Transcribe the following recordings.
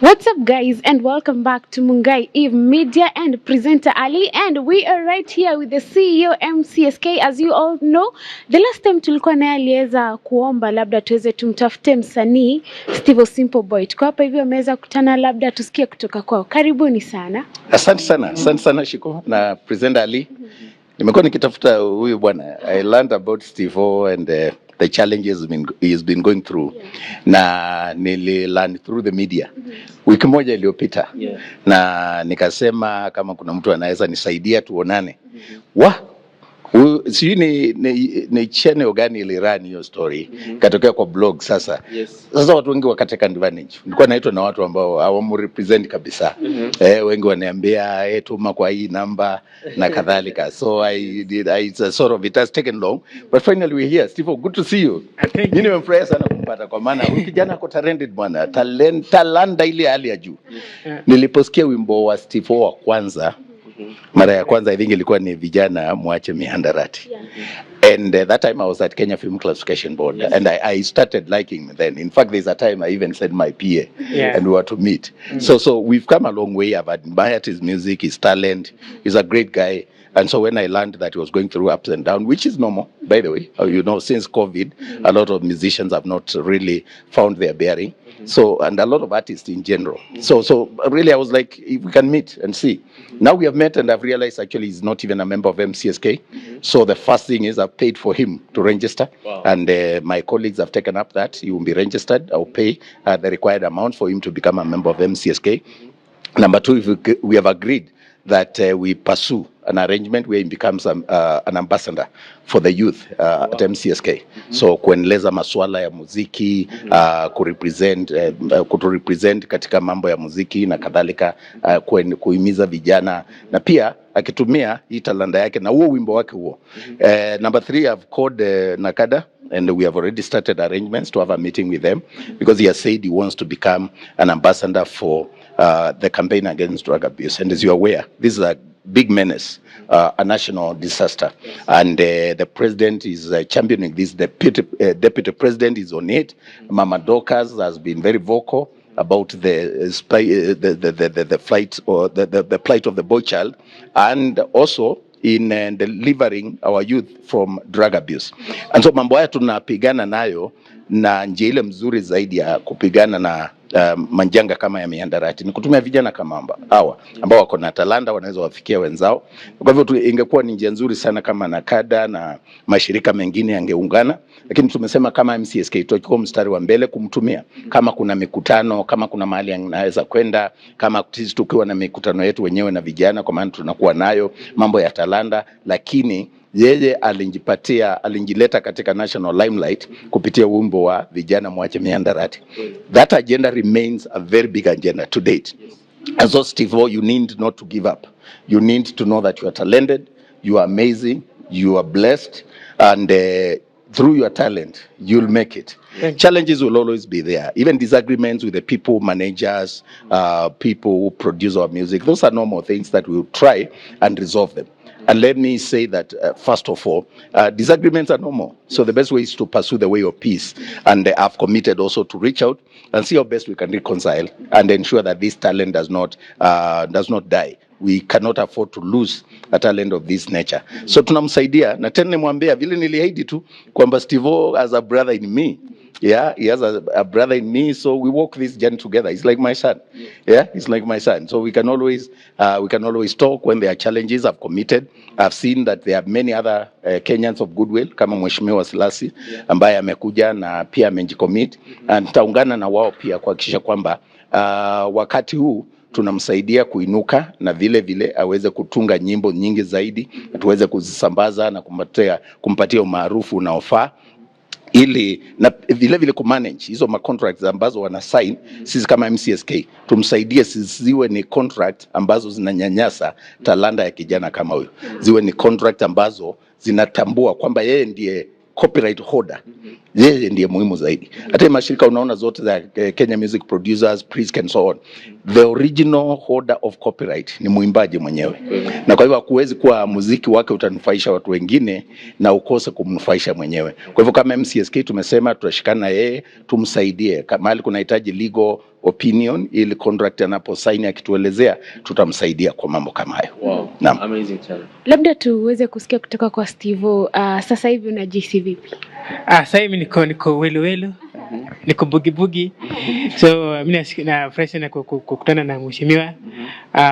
What's up guys, and welcome back to Mungai Eve Media and presenter Ali, and we are right here with the CEO MCSK. As you all know, the last time tulikuwa naye aliweza kuomba labda tuweze tumtafute msanii Stivo Simple Boy. Tuko hapa hivi ameweza kutana, labda tusikie kutoka kwao. Karibuni sana. Asante sana Shiko na presenter Ali. Nimekuwa nikitafuta huyu bwana. I learned about Stivo and the challenges he's been going through. Na learn through the media. Wiki moja iliyopita. Na nikasema kama kuna mtu anaweza nisaidia tuonane. Sijui ni channel gani ilirani hiyo story katokea kwa blog sasa. Sasa watu wengi wakateka advantage. Nilikuwa naitwa na watu ambao hawamurepresent kabisa. Wengi wananiambia tuma kwa hii namba na kadhalika. So it's sort of, it has taken long, but finally we're here. Stivo, good to see you. Mimi nimefurahi sana kumpata kwa maana huyu kijana ako talented bwana. Talanta ile hali ya juu. Niliposikia wimbo wa Stivo wa kwanza, mara ya kwanza I think ilikuwa ni vijana mwache mihandarati. And that time I was at Kenya Film Classification Board, and I started liking him then. In fact, there's a time I even sent my PA and we were to meet. So we've come a long way. I've admired his music, his talent. He's a great guy. And so when I learned that he was going through ups and downs, which is normal, by the way, you know, since COVID, a lot of musicians have not really found their bearing. So, and a lot of artists in general. So really I was like, if we can meet and see. Now we have met and I've realized actually he's not even a member of MCSK. So the first thing is I've paid for him to register. And my colleagues have taken up that he will be registered. I'll pay the required amount for him to become a member of MCSK. Number two, we have agreed that we pursue an arrangement where he becomes an ambassador for the youth at MCSK. So kuendeleza masuala ya muziki, kuturepresent katika mambo ya muziki na kadhalika, kuhimiza vijana na pia akitumia hii talanta yake na huo wimbo wake huo. Number three, I've called Nakada, and we have already started arrangements to have a meeting with them because he has said he wants to become an ambassador for the campaign against drug abuse. And as you're aware, this is a big menace, a national disaster. And the president is championing this. The deputy president is on it. Mama Dorcas has been very vocal about the flight or the plight of the boy child, and also in delivering our youth from drug abuse. And so mambo haya tunapigana nayo, na njia ile mzuri zaidi ya kupigana na manjanga kama ya mihandarati ni kutumia vijana kama hawa ambao wako na talanta, wanaweza wafikia wenzao. Kwa hivyo ingekuwa ni njia nzuri sana kama Nakada na mashirika mengine yangeungana, lakini tumesema kama MCSK tutachukua mstari wa mbele kumtumia. Kama kuna mikutano, kama kuna mahali anaweza kwenda, kama sisi tukiwa na mikutano yetu wenyewe na vijana, kwa maana tunakuwa nayo mambo ya talanta, lakini yeye alinjileta katika national limelight kupitia wimbo wa vijana mwache mihandarati. That agenda remains a very big agenda to date. And so Stivo, you need not to give up. You need to know that you are talented, you are amazing, you are blessed, and through your talent, you'll make it. Challenges will always be there. Even disagreements with the people, managers, people who produce our music. Those are normal things that we'll try and resolve them. And let me say that, first of all, disagreements are normal. So the best way is to pursue the way of peace. And I've committed also to reach out and see how best we can reconcile and ensure that this talent does not die. We cannot afford to lose a talent of this nature. So tunamsaidia, na tena nimwambia vile niliahidi tu kwamba Stivo has a brother in me. Yeah, he has a brother in me, so we walk this journey together. He's like my son. Yeah, he's like my son. So we can always talk when there are challenges. I've committed. I've seen that there are many other Kenyans of goodwill kama Mheshimiwa Silasi ambaye amekuja na pia amejicommit, and taungana na wao pia kuhakikisha kwamba wakati huu tunamsaidia kuinuka na vile aweze kutunga nyimbo nyingi zaidi, tuweze kuzisambaza na kumpatia umaarufu unaofaa, ili na vile kumanage hizo contracts ambazo wana sign. Sisi kama MCSK tumsaidie ziwe ni contract ambazo zinanyanyasa talanta ya kijana kama huyo, ziwe ni contract ambazo zinatambua kwamba yeye ndiye copyright holder, yeye ndiye muhimu zaidi. Hata mashirika unaona zote za Kenya Music Producers, Prisk and so on, the original holder of copyright ni muimbaji mwenyewe. Na kwa hivyo hakuwezi kuwa muziki wake utanufaisha watu wengine na ukose kumnufaisha mwenyewe. Kwa hivyo kama MCSK tumesema tutashikana na yeye, tumsaidie kama mahali kunahitaji legal opinion, ili contract anaposaini akituelezea tutamsaidia kwa mambo kama hayo. Wow. Naam. Amazing sana. Labda tuweze kusikia kutoka kwa Stivo, sasa hivi unajihisi vipi? Sasa hivi niko welu niko bugi. So mimi na fresh na kukutana na mheshimiwa.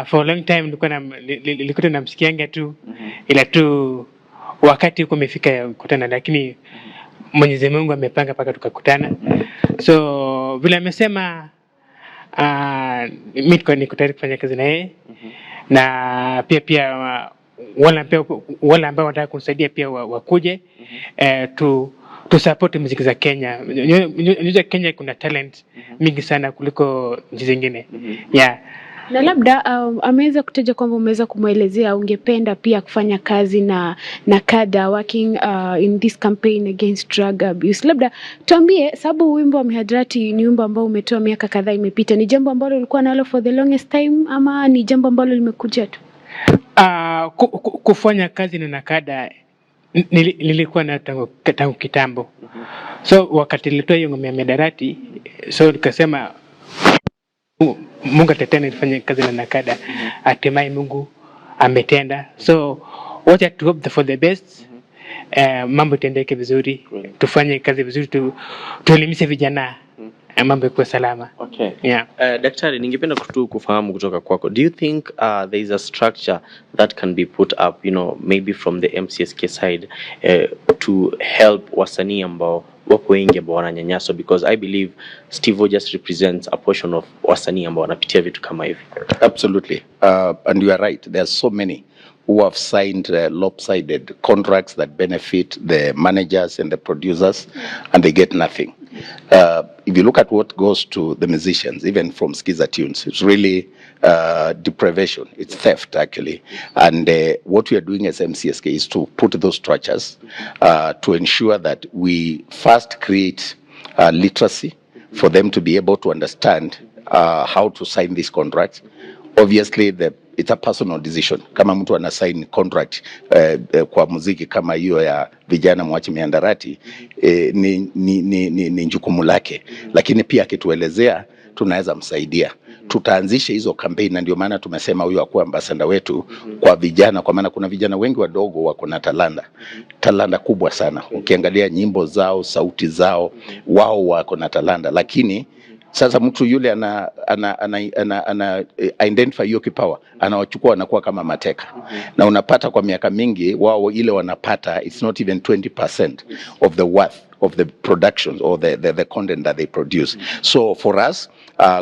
For a long time nilikuwa namsikianga tu, ila tu wakati uko umefika kukutana, lakini Mwenyezi Mungu amepanga paka tukakutana. So vile amesema mimi niko tayari kufanya kazi na yeye, na pia wale ambao wanataka kusaidia pia wakuje to support muziki za Kenya. Unajua Kenya kuna talent mingi sana kuliko nchi zingine. Yeah. Na labda ameweza kutaja kwamba umeweza kumwelezea ungependa pia kufanya kazi na kada working in this campaign against drug abuse. Labda tuambie, sababu wimbo wa Mihadarati ni wimbo ambao umetoa miaka kadhaa imepita, ni jambo ambalo ulikuwa nalo for the longest time ama ni jambo ambalo limekuja tu? Kufanya kazi na nakada nilikuwa na tangu kitambo. So wakati nilitoa hiyo ngoma ya Mihadarati, so nikasema Mungu atatenda nifanye kazi na nakada. Hatimaye Mungu ametenda. So wacha to hope for the best. Mambo tendeke vizuri, tufanye kazi vizuri, tuelimishe vijana, mambo kwa salama. Okay. Yeah. Daktari, ningependa kufahamu kutoka kwako, do you think there is a structure that can be put up, maybe from the MCSK side to help wasanii ambao wapo wengi ambao wananyanyaswa, because I believe Stivo just represents a portion of wasanii ambao wanapitia vitu kama hivi? Absolutely. And you are right. There are so many who have signed lopsided contracts that benefit the managers and the producers, and they get nothing. If you look at what goes to the musicians, even from Skiza Tunes, it's really deprivation. It's theft, actually. And what we are doing as MCSK is to put those structures to ensure that we first create literacy for them to be able to understand how to sign these contracts. Obviously, it's a personal decision. Kama mtu ana sign contract kwa muziki kama hiyo ya vijana mwache mihadarati, ni jukumu lake, lakini pia akituelezea tunaweza msaidia. Tutaanzisha hizo campaign, na ndio maana tumesema huyu akuwa ambassador wetu kwa vijana, kwa maana kuna vijana wengi wadogo wako na talanta kubwa sana. Ukiangalia nyimbo zao, sauti zao, wao wako na talanta, lakini sasa mtu yule ana identify hiyo kipawa, anawachukua wanakuwa kama mateka. Na unapata kwa miaka mingi wao ile wanapata, it's not even 20% of the worth of the productions or the content that they produce. So for us,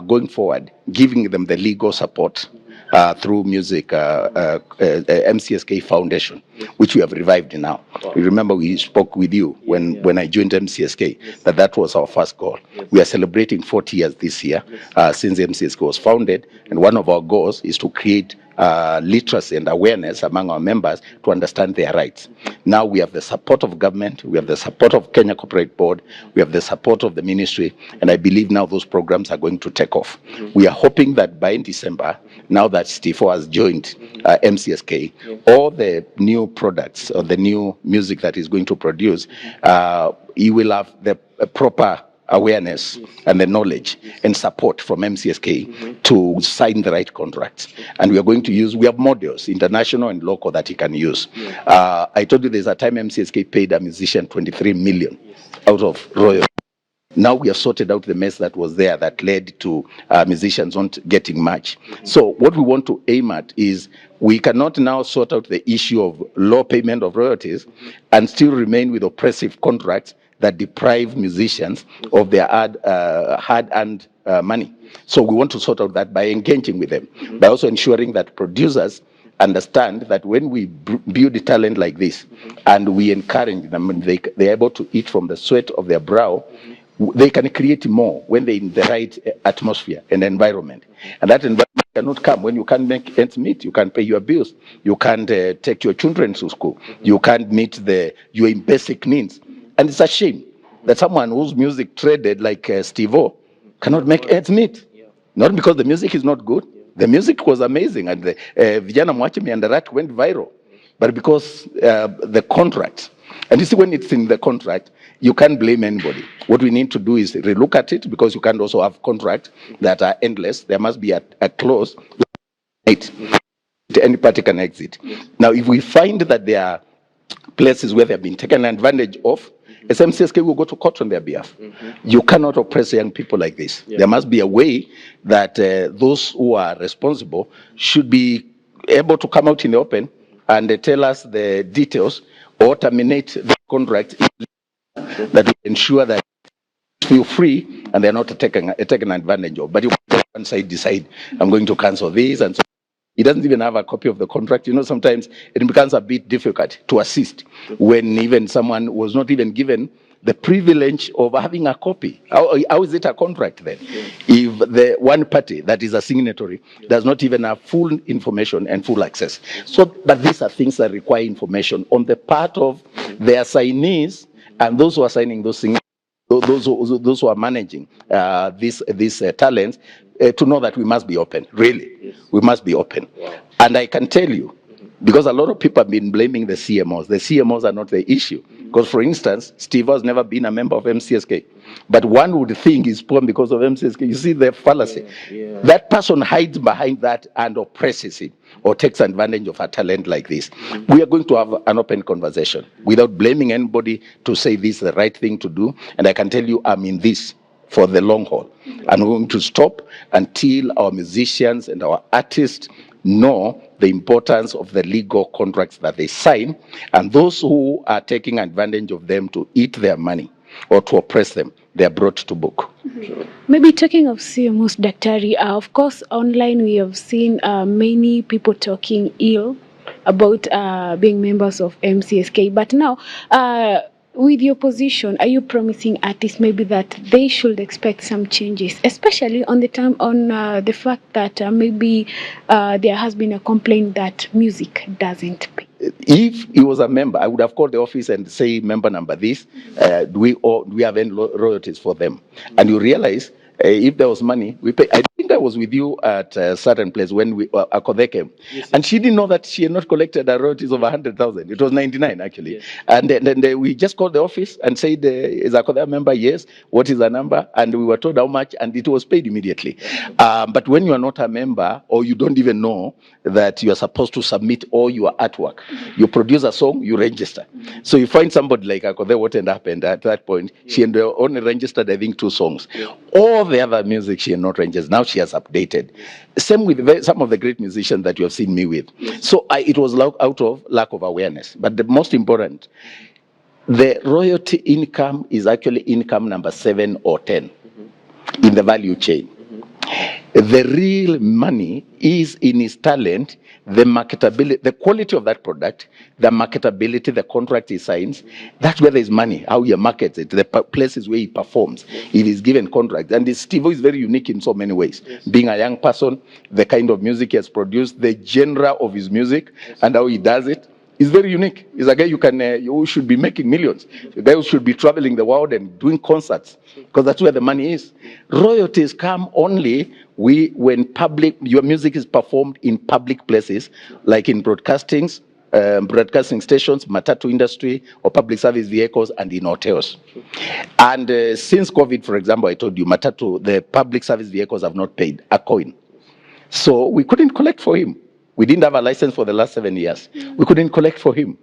going forward, giving them the legal support through music, MCSK Foundation, which we have revived now. You remember we spoke with you when I joined MCSK, that was our first goal. We are celebrating 40 years this year since MCSK was founded, and one of our goals is to create literacy and awareness among our members to understand their rights. Now we have the support of government, we have the support of Kenya Corporate Board, we have the support of the ministry, and I believe now those programs are going to take off. We are hoping that by December, now that Stivo has joined MCSK, all the new products or the new music that he's going to produce, he will have the proper awareness and the knowledge and support from MCSK to sign the right contracts. And we are going to we have models, international and local, that he can use. I told you there's a time MCSK paid a musician 23 million out of royalty. Now we have sorted out the mess that was there that led to musicians not getting much. So what we want to aim at is we cannot now sort out the issue of low payment of royalties and still remain with oppressive contracts that deprive musicians of their hard-earned money. So we want to sort out that by engaging with them, by also ensuring that producers understand that when we build a talent like this and we encourage them, they're able to eat from the sweat of their brow, they can create more when they're in the right atmosphere and environment. And that environment cannot come when you can't make ends meet. You can't pay your bills. You can't take your children to school. You can't meet your basic needs. And it's a shame that someone whose music traded like Stivo cannot make ends meet. Not because the music is not good. The music was amazing, and Vijana Mwache Mihadarati went viral. But because the contract And you see, when it's in the contract, you can't blame anybody. What we need to do is relook at it, because you can't also have contracts that are endless. There must be a clause. Any party can exit. Now, if we find that there are places where they've been taken advantage of, as MCSK will go to court on their behalf. You cannot oppress young people like this. There must be a way that those who are responsible should be able to come out in the open and tell us the details, or terminate the contract that will ensure that feel free and they're not taken advantage of. But you can one side decide, I'm going to cancel this, and so he doesn't even have a copy of the contract. You know, sometimes it becomes a bit difficult to assist when even someone was not even given the privilege of having a copy. How is it a contract then? If the one party that is a signatory does not even have full information and full access. So, but these are things that require information on the part of the assignees and those who are signing those things. Those who are managing these talents, to know that we must be open. Really, we must be open. And I can tell you, because a lot of people have been blaming the CMOs. The CMOs are not the issue. Because, for instance, Stivo has never been a member of MCSK. But one would think he's poor because of MCSK. You see the fallacy. That person hides behind that and oppresses him, or takes advantage of a talent like this. We are going to have an open conversation without blaming anybody, to say this is the right thing to do. And I can tell you, I'm in this for the long haul. I'm going to stop until our musicians and our artists know the importance of the legal contracts that they sign, and those who are taking advantage of them to eat their money or to oppress them, they are brought to book. Maybe talking of CMOs, Daktari, of course, online we have seen many people talking ill about being members of MCSK. But now, with your position, are you promising artists maybe that they should expect some changes, especially on the fact that maybe there has been a complaint that music doesn't pay? If he was a member, I would have called the office and say, member number this, do we have any royalties for them? And you realize, if there was money, we pay. I think I was with you at a certain place when Akode came, and she didn't know that she had not collected a royalties of 100,000. It was 99 actually. Yes. And then we just called the office and said, is Akode a member? Yes. What is the number? And we were told how much, and it was paid immediately. But when you are not a member, or you don't even know that you are supposed to submit all your artwork, you produce a song, you register. So you find somebody like Akode, what had happened at that point, she had only registered, I think, 2 songs. All the other music she had not registered. Now she has updated. Same with some of the great musicians that you have seen me with. So it was out of lack of awareness. But the most important, the royalty income is actually income number 7 or 10 in the value chain. The real money is in his talent, the marketability, the quality of that product, the marketability, the contract he signs. That's where there's money, how he markets it, the places where he performs. If he's given contracts. And Stivo is very unique in so many ways. Yes. Being a young person, the kind of music he has produced, the genre of his music, and how he does it. Is very unique. He's a guy you should be making millions. A guy who should be traveling the world and doing concerts, because that's where the money is. Royalties come only when your music is performed in public places, like in broadcasting stations, matatu industry, or public service vehicles, and in hotels. And since COVID, for example, I told you, matatu, the public service vehicles have not paid a coin. So we couldn't collect for him. We didn't have a license for the last 7 years. We couldn't collect for him.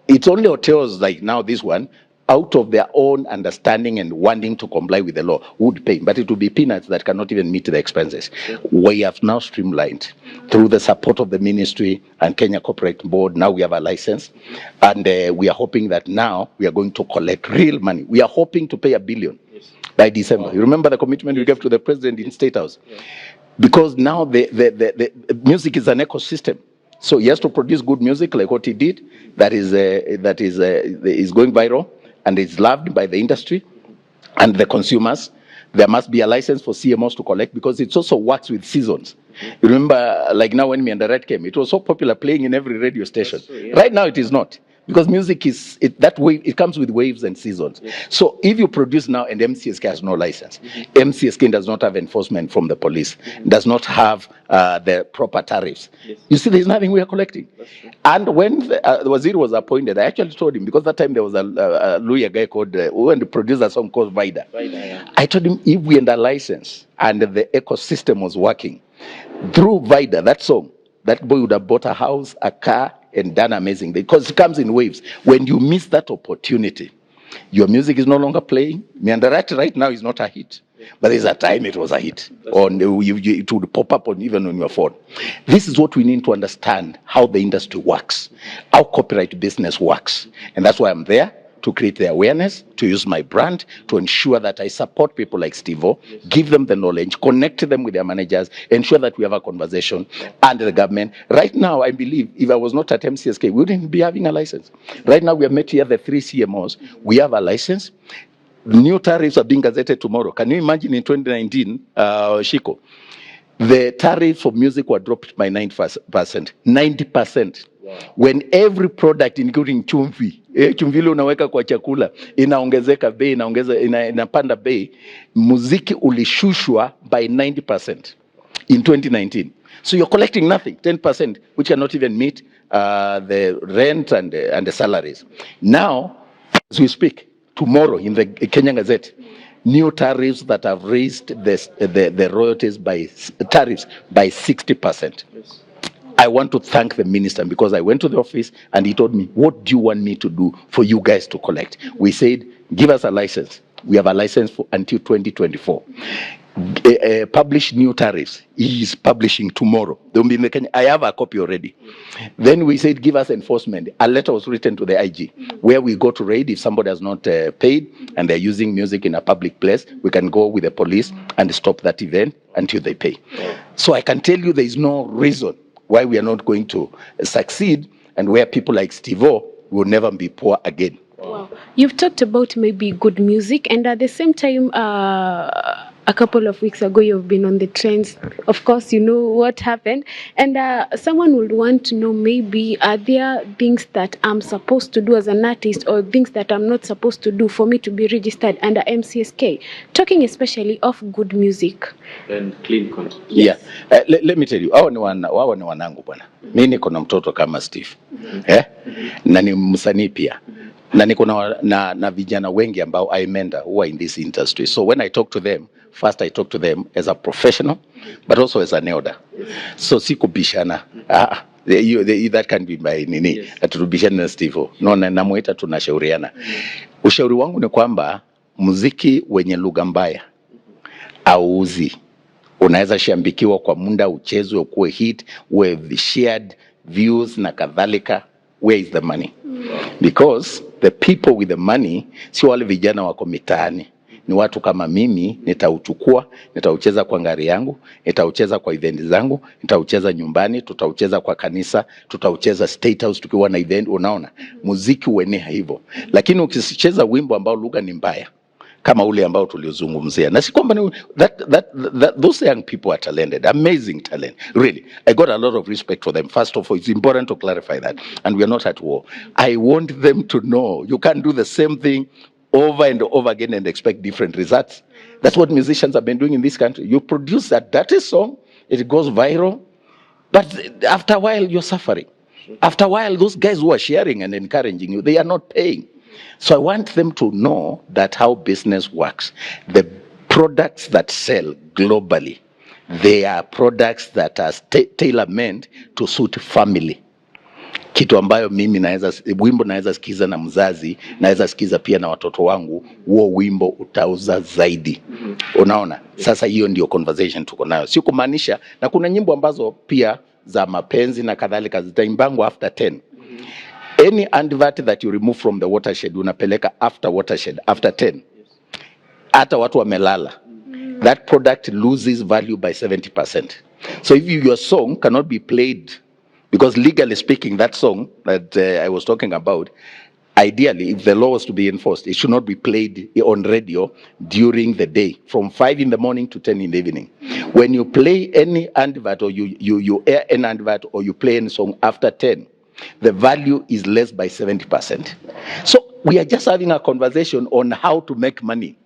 It's only hotels like now this one, out of their own understanding and wanting to comply with the law, would pay. But it would be peanuts that cannot even meet the expenses. We have now streamlined through the support of the ministry and Kenya Corporate Board. Now we have a license. And we are hoping that now we are going to collect real money. We are hoping to pay $1 billion by December. You remember the commitment we gave to the president in State House? Because now the music is an ecosystem. So he has to produce good music like what he did, that is going viral and is loved by the industry and the consumers. There must be a license for CMOs to collect, because it also works with seasons. You remember, like now when Me and the Red came, it was so popular, playing in every radio station. Right now it is not. Because music is that wave, it comes with waves and seasons. So if you produce now and MCSK has no license, MCSK does not have enforcement from the police, does not have the proper tariffs. You see, there's nothing we are collecting. And when the Waziri was appointed, I actually told him, because that time there was a lawyer guy called, who went to produce a song called Vida. I told him, if we had a license and the ecosystem was working, through Vida, that song, that boy would have bought a house, a car, and done amazing, because it comes in waves. When you miss that opportunity, your music is no longer playing. Miandarati right now is not a hit, but there's a time it was a hit. It would pop up even on your phone. This is what we need to understand, how the industry works, how copyright business works. And that's why I'm there, to create the awareness, to use my brand, to ensure that I support people like Stivo, give them the knowledge, connect them with their managers, ensure that we have a conversation, and the government. Right now, I believe, if I was not at MCSK, we wouldn't be having a license. Right now, we have met here, the 3 CMOs. We have a license. New tariffs are being gazetted tomorrow. Can you imagine in 2019, Shiko, the tariffs for music were dropped by 90%. 90%. Wow. When every product including chumvi, chumvi ile unaweka kwa chakula inaongezeka bei, inapanda bei, muziki ulishushwa by 90% in 2019. So you're collecting nothing, 10%, which cannot even meet the rent and the salaries. Now, as we speak, tomorrow in the Kenyan Gazette, new tariffs that have raised the royalties by tariffs by 60%. Yes. I want to thank the minister, because I went to the office and he told me, what do you want me to do for you guys to collect? We said, give us a license. We have a license for until 2024. Publish new tariffs. He is publishing tomorrow. I have a copy already. Then we said, give us enforcement. A letter was written to the IG where we go to raid if somebody has not paid and they're using music in a public place. We can go with the police and stop that event until they pay. So I can tell you there is no reason why we are not going to succeed, and where people like Stivo will never be poor again. Wow. You've talked about maybe good music, and at the same time, a couple of weeks ago, you've been on the trends. Of course, you know what happened. And someone would want to know, maybe, are there things that I'm supposed to do as an artist, or things that I'm not supposed to do for me to be registered under MCSK? Talking especially of good music. And clean content. Yes. Yeah. Let me tell you, wao ni wanangu bwana. Mimi niko na mtoto kama Steve. Na ni msanii pia. Na niko na vijana wengi ambao I mentor who are in this industry. So when I talk to them, first I talk to them as a professional, but also as an elder. So sikubishana. That can be my nini. Yes. Aturubishana na Stivo. No, namuita tunashauriana. Ushauri wangu ni kwamba muziki wenye lugha mbaya auzi. Unaweza shambikiwa kwa muda, uchezwe, ukuwe hit, uwe shared views na kadhalika. Where is the money? Because the people with the money si wale vijana wako mitaani. Ni watu kama mimi, nitauchukua, nitaucheza kwa ngari yangu, nitaucheza kwa event zangu, nitaucheza nyumbani, tutaucheza kwa kanisa, tutaucheza State House tukiwa na event. Unaona, muziki uenea hivyo. Lakini ukicheza wimbo ambao lugha ni mbaya, kama ule ambao tuliozungumzia, na si kwamba those young people are talented, amazing talent, really. I got a lot of respect for them. First of all, it's important to clarify that, and we are not at war. I want them to know you can't do the same thing over and over again and expect different results. That's what musicians have been doing in this country. You produce a dirty song, it goes viral, but after a while you're suffering. After a while, those guys who are sharing and encouraging you, they are not paying. So I want them to know that how business works. The products that sell globally, they are products that are tailor-made to suit family. Kitu ambayo mimi wimbo naweza sikiza na mzazi, naweza sikiza pia na watoto wangu, huo wimbo utauza zaidi. Unaona? Sasa hiyo ndio conversation tuko nayo. Si kumaanisha, na kuna nyimbo ambazo pia za mapenzi na kadhalika zitaimbangwa after 10. Any advert that you remove from the watershed, unapeleka after watershed, after 10. Hata watu wamelala. That product loses value by 70%. So if your song cannot be played, because legally speaking, that song that I was talking about, ideally, if the law was to be enforced, it should not be played on radio during the day, from 5 in the morning to 10 in the evening. When you play any advert, or you air an advert, or you play any song after 10, the value is less by 70%. So we are just having a conversation on how to make money.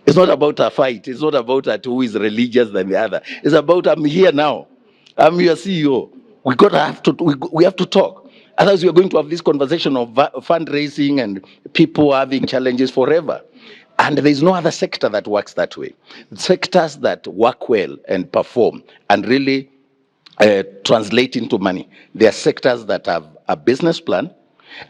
It's not about a fight. It's not about who is religious than the other. It's about I'm here now. I'm your CEO. We have to talk. Otherwise, we are going to have this conversation of fundraising and people having challenges forever. And there is no other sector that works that way. Sectors that work well and perform and really translate into money. There are sectors that have a business plan,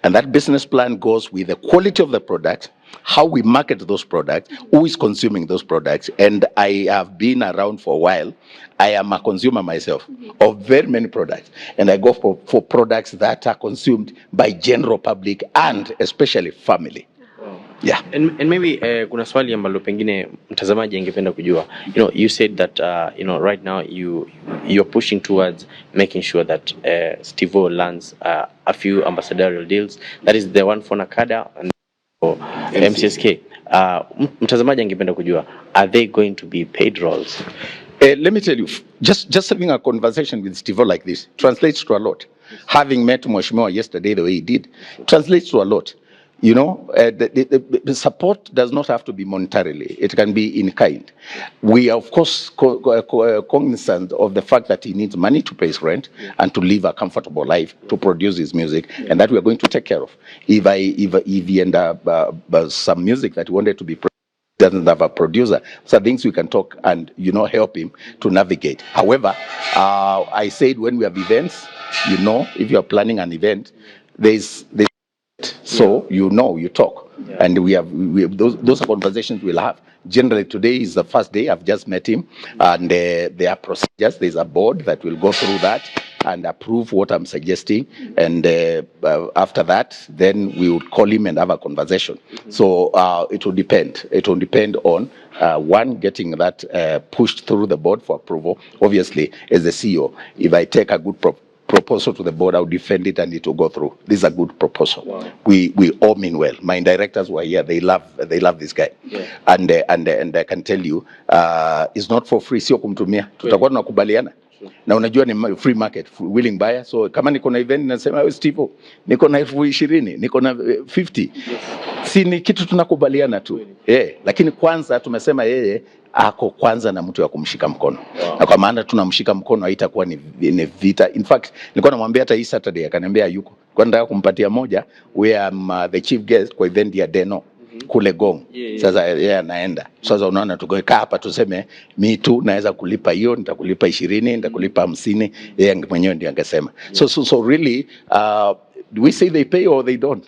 and that business plan goes with the quality of the product, how we market those products, who is consuming those products. And I have been around for a while. I am a consumer myself of very many products, and I go for products that are consumed by general public and especially family. Yeah. And maybe kuna swali ambalo pengine mtazamaji angependa kujua. You said that right now you're pushing towards making sure that Stivo lands a few ambassadorial deals. That is the one for Nakada and for MCSK. Mtazamaji angependa kujua, are they going to be paid roles? Let me tell you, just having a conversation with Stivo like this translates to a lot. Having met Mheshimiwa yesterday the way he did translates to a lot. The support does not have to be monetarily. It can be in kind. We are, of course, cognizant of the fact that he needs money to pay his rent and to live a comfortable life, to produce his music, and that we are going to take care of. If he end up some music that he wanted to be doesn't have a producer, so things we can talk and help him to navigate. However, I said when we have events, if you are planning an event, there's so you talk, and we have those are conversations we'll have. Generally, today is the first day. I've just met him, and there are procedures. There's a board that will go through that and approve what I'm suggesting, and after that, then we would call him and have a conversation. So it will depend. It will depend on one, getting that pushed through the board for approval. Obviously, as the CEO, if I take a good proposal to the board, I'll defend it and it will go through. This is a good proposal. Wow. We all mean well. My directors were here. They love this guy. Yeah. And I can tell you, it's not for free. Sio kumtumia. Tutakuwa tunakubaliana. Na unajua ni free market, willing buyer. So kama niko na event nasema Stivo, niko na 20,000, niko na 50. Si ni kitu tunakubaliana tu. Lakini kwanza tumesema yeye ako kwanza na mtu ya kumshika mkono. Wow. Na kwa maana tunamshika mkono haitakuwa ni vita. In fact, nilikuwa namwambia hata hii Saturday akaniambia yuko. Kwa nataka kumpatia moja where I'm the chief guest kwa event ya Deno kule Gong. Sasa yeye anaenda. Sasa unaona tukoeka hapa tuseme mimi tu naweza kulipa hiyo, nitakulipa 20, nitakulipa 50, yeye mwenyewe ndiye angesema. So really do we say they pay or they don't?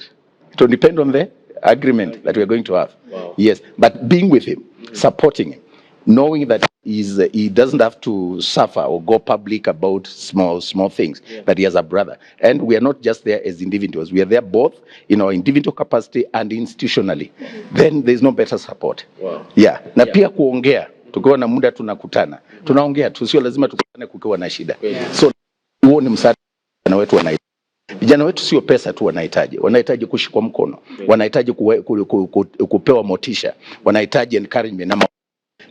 It will depend on the agreement that we are going to have. Wow. Yes, but being with him, supporting him, knowing that he doesn't have to suffer or go public about small things, that he has a brother. And we are not just there as individuals. We are there both in our individual capacity and institutionally. Then there's no better support. Wow. Yeah. Na pia kuongea. Tukiwa na muda tunakutana. Tunaongea tu, sio lazima tukutane kukiwa na shida. So huo ni msaada wetu wanahitaji. Vijana wetu sio pesa tu wanahitaji kushikwa mkono. Wanahitaji kupewa motisha. Wanahitaji encouragement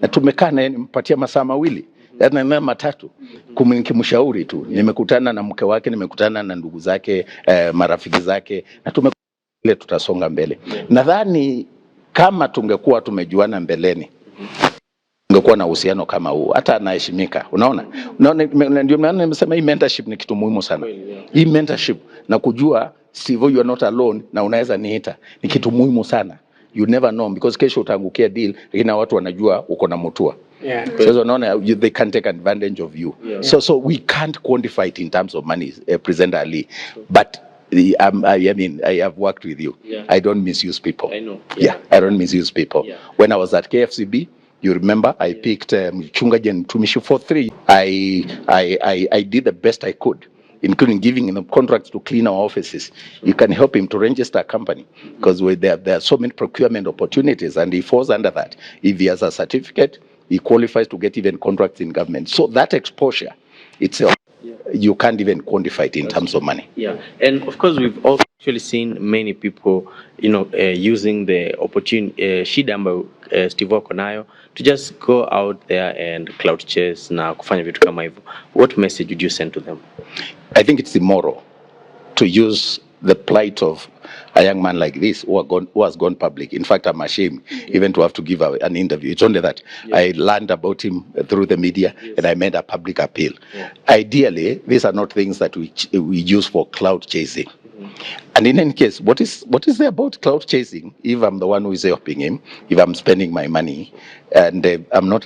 na tumekaa naye nimpatia masaa mawili na matatu kumshauri tu. Nimekutana na mke wake, nimekutana na ndugu zake, marafiki zake, na tumekule tutasonga mbele. Nadhani kama tungekuwa tumejuana mbeleni tungekuwa na uhusiano kama huu, hata anaheshimika. Unaona ndio maana nimesema hii mentorship ni kitu muhimu sana. Hii mentorship na kujua Stivo, you are not alone na unaweza niita, ni kitu muhimu sana. You never know, because kesho utaangukia deal lakini watu wanajua uko na mutua. So unaona they can take advantage of you. So we can't quantify it in terms of money, President Ali. But I mean, I have worked with you. I don't misuse people. I know. I don't misuse people. When I was at KFCB, you remember, I picked Mchungaji and Tumishi for 3. I did the best I could, including giving him contracts to clean our offices. You can help him to register a company because there are so many procurement opportunities, and he falls under that. If he has a certificate, he qualifies to get even contracts in government. So that exposure itself, you can't even quantify it in terms of money. And of course, we've also actually seen many people, using the opportunity, shida ambayo Stivo ako nayo, to just go out there and cloud chase na kufanya vitu kama hivyo. What message would you send to them? I think it's immoral to use the plight of a young man like this who has gone public. In fact, I'm ashamed even to have to give an interview. It's only that I learned about him through the media, and I made a public appeal. Ideally, these are not things that we use for cloud chasing. And in any case, what is there about cloud chasing if I'm the one who is helping him, if I'm spending my money, and I'm not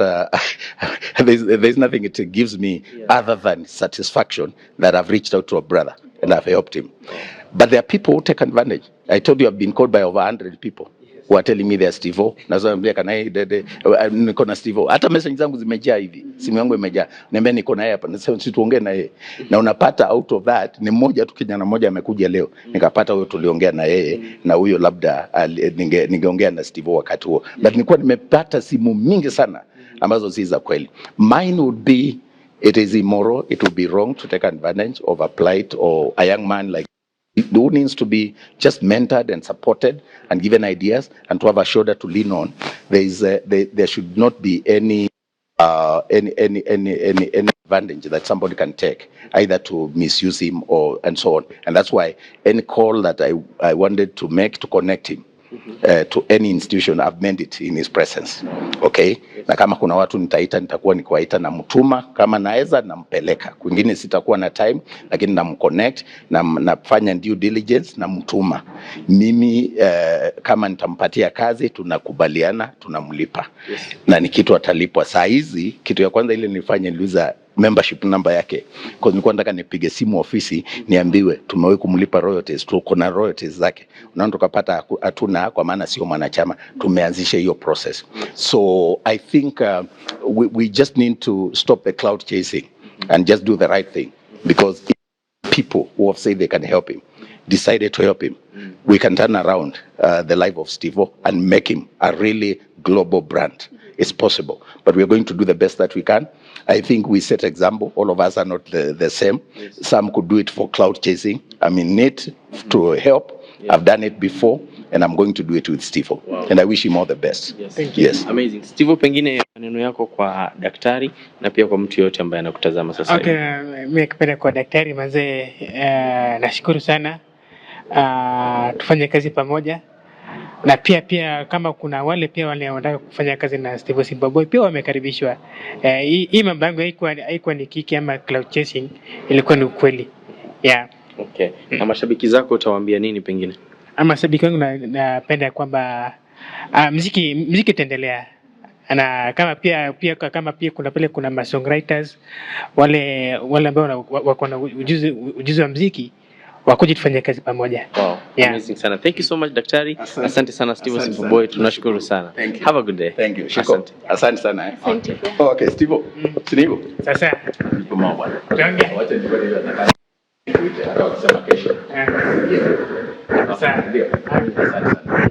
there's nothing it gives me other than satisfaction that I've reached out to a brother and I've helped him. But there are people who take advantage. I told you I've been called by over 100 people who are telling me they're Stivo. Naambia niko na Stivo. Hata message zangu zimejaa hivi. Simu yangu imejaa. Niambia niko na yeye hapa. Nasema tuongee na yeye. Na unapata out of that ni mmoja tu, kijana mmoja amekuja leo. Nikapata huyo tuliongea na yeye na huyo labda ningeongea na Stivo wakati huo. But nilikuwa nimepata simu mingi sana ambazo si za kweli. Mine would be, it is immoral, it would be wrong to take advantage of a plight or a young man like who needs to be just mentored and supported and given ideas and to have a shoulder to lean on. There should not be any advantage that somebody can take, either to misuse him or and so on. And that's why any call that I wanted to make to connect him to any institution, I've made it in his presence. Okay? Na kama kuna watu nitakuwa nikuwaita na mtuma, kama naweza nampeleka. Kwingine sitakuwa na time, lakini namconnect, nafanya due diligence na mtuma. Mimi kama nitampatia kazi, tunakubaliana, tunamlipa. Na ni kitu atalipwa. Saa hizi, kitu ya kwanza ile nilifanya niliuza membership number yake, kwa nilikuwa nataka nipige simu ofisi niambiwe tumewahi kumlipa royalties, tuko na royalties zake. Unaona tukapata hatuna, kwa maana sio mwanachama. Tumeanzisha hiyo process. So I think we just need to stop the cloud chasing and just do the right thing, because people who have said they can help him decided to help him, we can turn around the life of Stivo and make him a really global brand. It's possible, but we're going to do the best that we can. I think we set example. All of us are not the same. Some could do it for cloud chasing. I'm in need to help. I've done it before, and I'm going to do it with Stivo. Wow. And I wish him all the best. Yes. Thank you. Yes. Amazing. Stivo, pengine maneno yako kwa daktari na pia kwa mtu yote ambaye anakutazama sasa hivi. Okay, mimi nikipenda kwa daktari manze, nashukuru sana. Tufanye kazi pamoja. Na pia kama kuna wale wanataka kufanya kazi na Stivo Simbaboy pia wamekaribishwa. Hii mambo yangu haikuwa ni kiki ama cloud chasing, ilikuwa ni ukweli. Yeah. Okay. Na mashabiki zako utawaambia nini pengine? Mashabiki wangu napenda kwamba muziki utaendelea. Na kama pia kuna ma songwriters wale ambao wako na ujuzi wa muziki, wakuje tufanye kazi pamoja. Wow. Yeah. Amazing sana. Thank you so much daktari. Asante sana Stivo Simbaboy. Tunashukuru sana. Have a good day. Thank you. Asante. Asante sana. Thank you. Okay, Stivo. Stivo. Sasa. Kama bwana. Wacha nipate hiyo nataka. Hata wakisema kesho. Sasa. Asante sana.